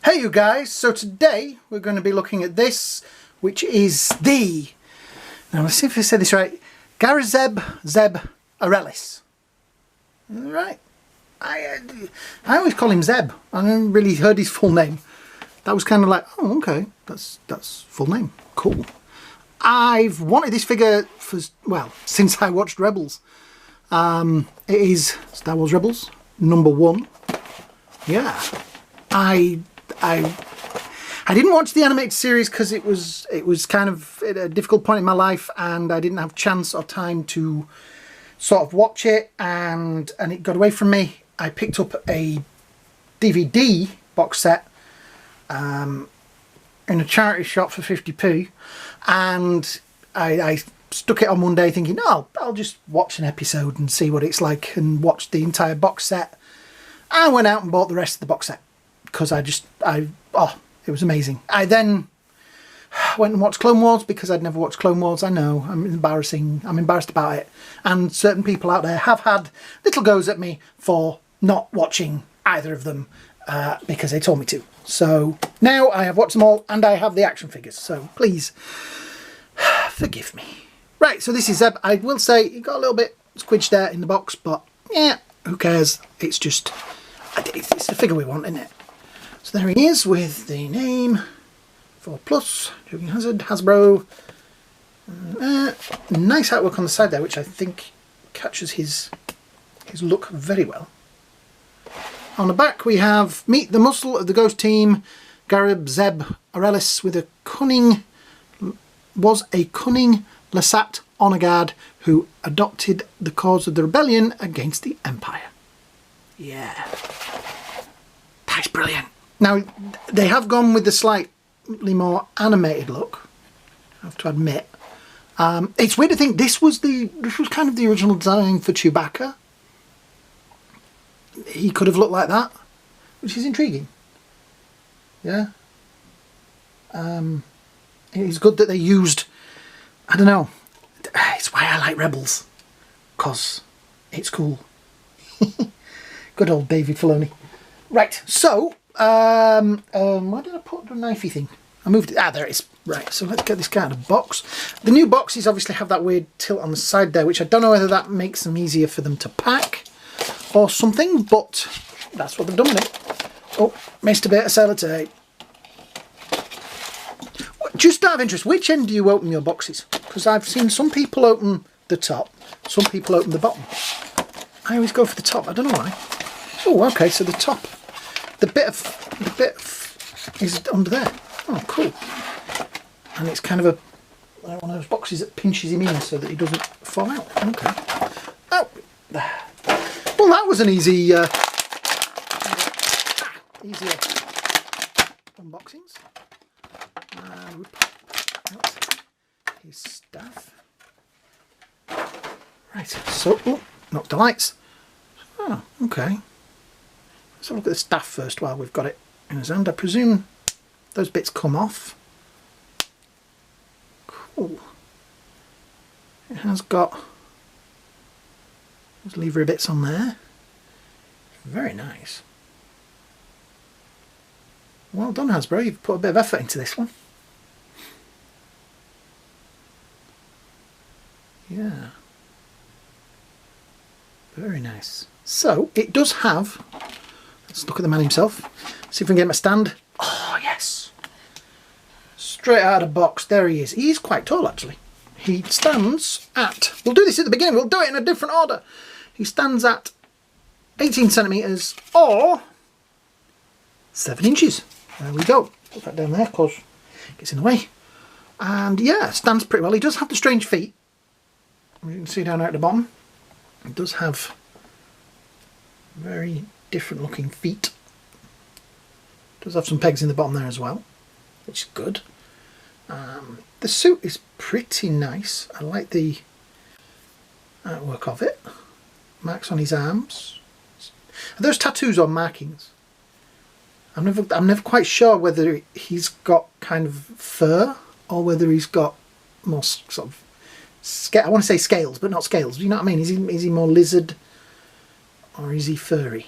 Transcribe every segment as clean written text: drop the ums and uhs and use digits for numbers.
Hey you guys, so today we're going to be looking at this, which is the, now let's see if I say this right, Garazeb Orrelios. Right? I always call him Zeb. I never really heard his full name. That was kind of like, oh okay, that's full name. Cool. I've wanted this figure for, well, since I watched Rebels. It is Star Wars Rebels #1. Yeah. I didn't watch the animated series because it was kind of at a difficult point in my life and I didn't have chance or time to sort of watch it, and it got away from me. I picked up a DVD box set in a charity shop for 50p, and I stuck it on one day thinking, oh, I'll just watch an episode and see what it's like, and watched the entire box set. I went out and bought the rest of the box set because it was amazing. I then went and watched Clone Wars because I'd never watched Clone Wars. I know, I'm embarrassed about it. And certain people out there have had little goes at me for not watching either of them because they told me to. So now I have watched them all and I have the action figures. So please forgive me. Right, so this is Zeb. I will say it got a little bit squidged there in the box, but yeah, who cares? It's just, it's the figure we want, isn't it? So there he is with the name 4+, Joking Hazard, Hasbro. Nice artwork on the side there, which I think captures his look very well. On the back we have Meet the Muscle of the Ghost Team, Garazeb Orrelios was a cunning Lasat honor guard who adopted the cause of the rebellion against the Empire. Yeah. That's brilliant. Now, they have gone with the slightly more animated look, I have to admit. It's weird to think this was kind of the original design for Chewbacca. He could have looked like that, which is intriguing. Yeah. It's good that they used, I don't know, it's why I like Rebels, because it's cool. Good old David Filoni. Right, so, where did I put the knifey thing? I moved it, there it is. Right, so let's get this guy out of the box. The new boxes obviously have that weird tilt on the side there, which I don't know whether that makes them easier for them to pack or something, but that's what they've done with it. Oh, missed a bit of sellotape. Just out of interest, which end do you open your boxes? Because I've seen some people open the top, some people open the bottom. I always go for the top, I don't know why. Oh, okay, so the top, the bit is under there. Oh, cool. And it's kind of one of those boxes that pinches him in so that he doesn't fall out. Okay. Oh, well, that was an easier unboxings. His stuff. Right, so, oh, knocked the lights. Oh, okay. Let's have a look at the staff first while we've got it in his hand. I presume those bits come off. Cool. It has got those lever bits on there. Very nice. Well done, Hasbro. You've put a bit of effort into this one. Yeah. Very nice. So, it does have, let's look at the man himself, see if we can get him a stand. Oh, yes. Straight out of the box, there he is. He's quite tall, actually. He stands at, we'll do this at the beginning, we'll do it in a different order. He stands at 18 centimetres or 7 inches. There we go. Put that down there because it gets in the way. And yeah, stands pretty well. He does have the strange feet. You can see down there at the bottom. It does have very different looking feet. Does have some pegs in the bottom there as well, which is good. The suit is pretty nice. I like the artwork of it. Marks on his arms. Are those tattoos or markings? I'm never quite sure whether he's got kind of fur or whether he's got more sort of, I want to say scales, but not scales. Do you know what I mean? Is he more lizard or is he furry?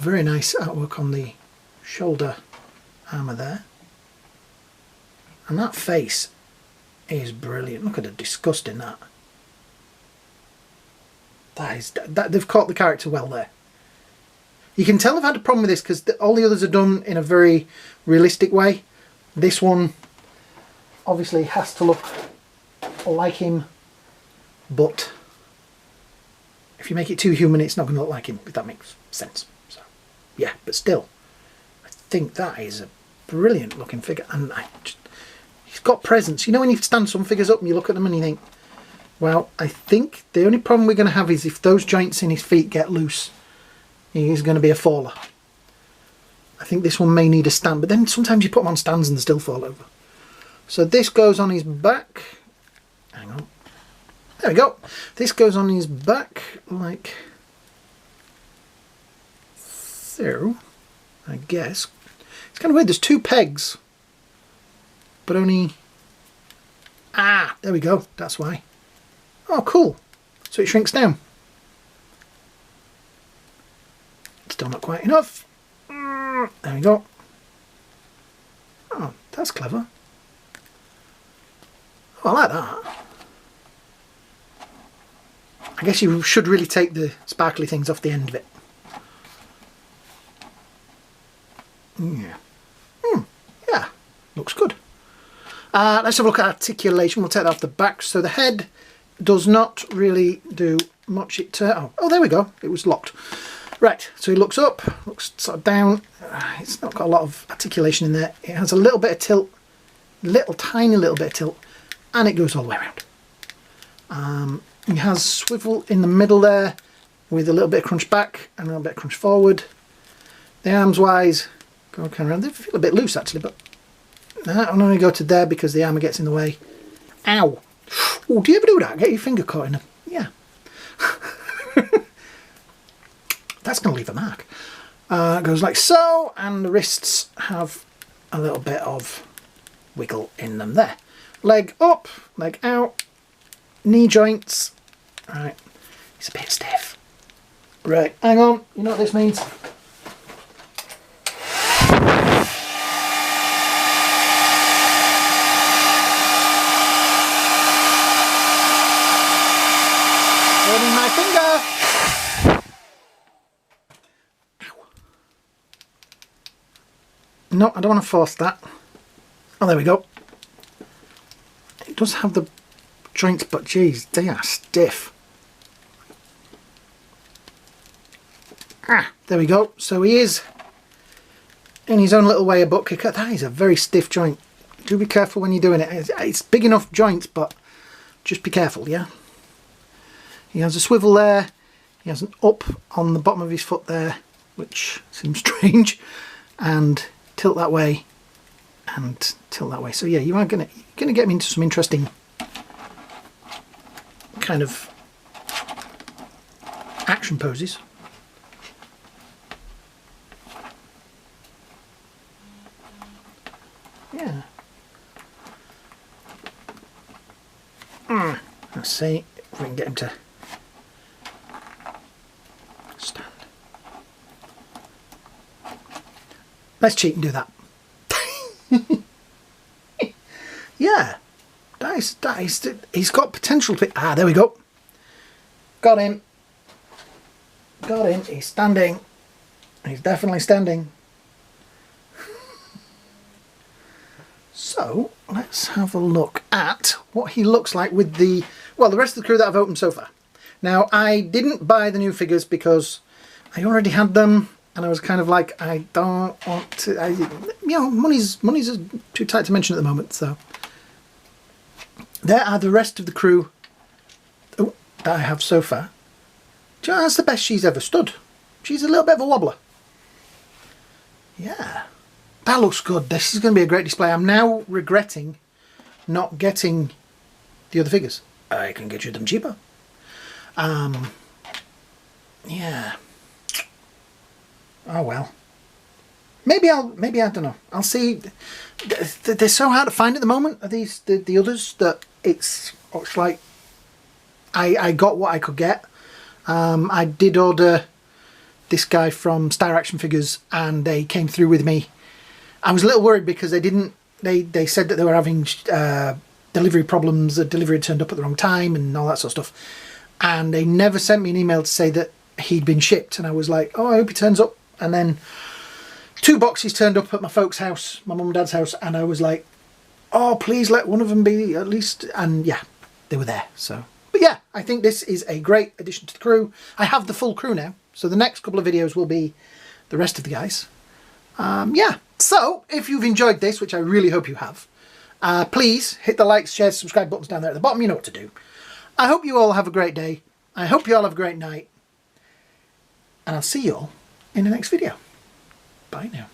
very nice artwork on the shoulder armour there. And that face is brilliant. Look at the disgust in that. They've caught the character well there. You can tell I've had a problem with this because all the others are done in a very realistic way. This one obviously has to look like him, but if you make it too human, it's not going to look like him, if that makes sense. So, yeah, but still, I think that is a brilliant looking figure, and he's got presence. You know when you stand some figures up and you look at them and you think, well, I think the only problem we're going to have is if those joints in his feet get loose, he's going to be a faller. I think this one may need a stand, but then sometimes you put them on stands and they still fall over. So this goes on his back. Hang on. There we go. This goes on his back like so, I guess. It's kind of weird. There's two pegs, but only... Ah, there we go. That's why. Oh, cool. So it shrinks down. Still not quite enough. There we go. Oh, that's clever. Oh, I like that. I guess you should really take the sparkly things off the end of it. Yeah. Yeah, looks good. Let's have a look at articulation. We'll take that off the back. So the head does not really do much. Oh, there we go. It was locked. Right, so he looks up, looks sort of down. It's not got a lot of articulation in there. It has a little bit of tilt, tiny little bit of tilt, and it goes all the way around. He has swivel in the middle there with a little bit of crunch back and a little bit of crunch forward. The arms wise go kind of around. They feel a bit loose actually, but I'm only go to there because the armour gets in the way. Ow! Oh, do you ever do that? Get your finger caught in them? Yeah. That's going to leave a mark. It goes like so, and the wrists have a little bit of wiggle in them there. Leg up, leg out, knee joints. Right, it's a bit stiff. Right, hang on, you know what this means? Burning my finger! No, I don't want to force that. Oh, there we go. It does have the joints, but geez, they are stiff. Ah, there we go. So he is in his own little way a butt kicker. That is a very stiff joint. Do be careful when you're doing it. It's big enough joint, but just be careful, yeah? He has a swivel there. He has an up on the bottom of his foot there, which seems strange. And tilt that way and tilt that way. So yeah, you are gonna get me into some interesting kind of action poses. Yeah. Let's see if we can get him to stand. Let's cheat and do that. Yeah, that is, he's got potential to... Ah, there we go. Got him. Got him. He's standing. He's definitely standing. So, let's have a look at what he looks like with the... Well, the rest of the crew that I've opened so far. Now, I didn't buy the new figures because I already had them. And I was kind of like, I don't want to, you know, money's too tight to mention at the moment. So there are the rest of the crew that I have so far. Do you know, that's the best she's ever stood. She's a little bit of a wobbler. Yeah, that looks good. This is going to be a great display. I'm now regretting not getting the other figures. I can get you them cheaper. Yeah. Oh well. Maybe I don't know. I'll see. They're so hard to find at the moment. Are these the others that it's like I got what I could get. I did order this guy from Star Action Figures, and they came through with me. I was a little worried because they said that they were having delivery problems, the delivery had turned up at the wrong time and all that sort of stuff. And they never sent me an email to say that he'd been shipped, and I was like, oh, I hope he turns up. And then 2 boxes turned up at my folks' house, my mum and dad's house, and I was like, oh, please let one of them be at least. And yeah, they were there. So, but yeah, I think this is a great addition to the crew. I have the full crew now, so the next couple of videos will be the rest of the guys. Yeah, so if you've enjoyed this, which I really hope you have, please hit the likes, shares, subscribe buttons down there at the bottom. You know what to do. I hope you all have a great day. I hope you all have a great night. And I'll see you all in the next video. Bye now.